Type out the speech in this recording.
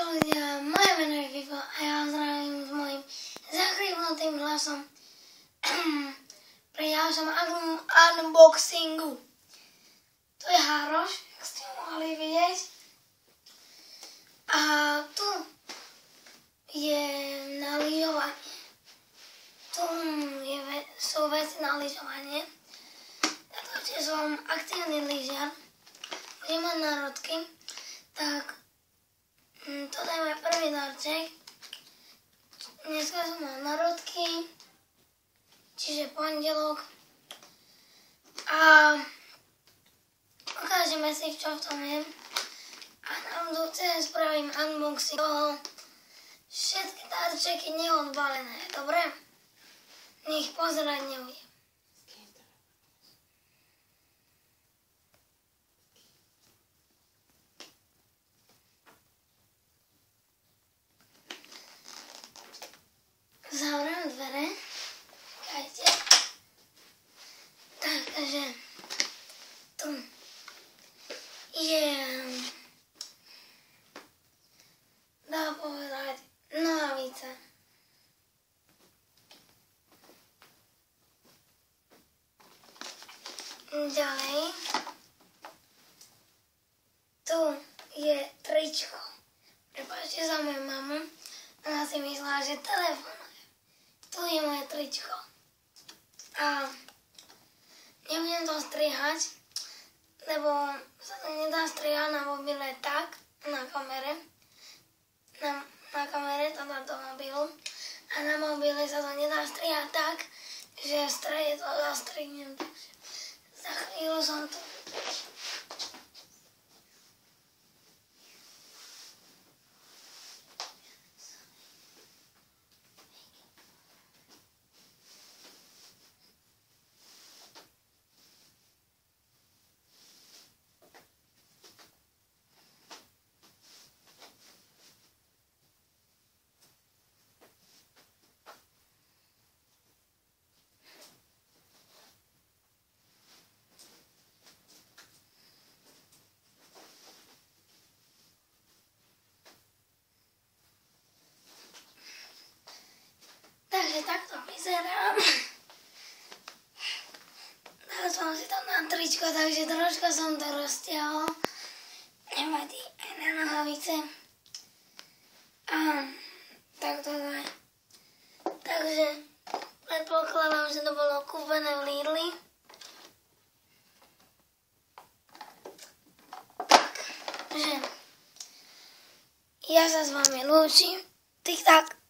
Čau ľudia, moje meno je Vivo a ja vás zdravím s mojím zachrývnutým hlasom pri ďalšom unboxingu. Tu je Haroš, jak ste mohli vidieť. A tu je na lyžovanie. Tu sú veci na lyžovanie. Ja to tiež som aktívny lyžiar. Budem mať národky. Tak toto je môj prvý darček. Dneska som mal narodky, čiže pondelok. A ukážeme si, čo v tom je. A na budúce spravím unboxing toho. Všetky darčeky neodbalené, dobre? Nech pozerať nebudem. Zavriem dvere. Čakajte. Takže tu je, dá povedať, nohavica. Ďalej. Tu je tričko. Prepáčte za moju mamu. Ona si myslela, že telefón. Tu je moje tričko. A nebudem to strihať, lebo sa to nedá strihať na mobile tak, na kamere. Na kamere, teda do mobilu. A na mobile sa to nedá strihať tak, že je to zastrihnem. Takže za chvíľu som tu. Takže takto vyzerám. Dal som si to na tričko, takže troška som to roztiahol. Nevadí, aj na nohavice. A takto daj. Takže predpokladám, že to bolo kúpené v Lidli. Takže ja sa s vami lúčim. Tik tak.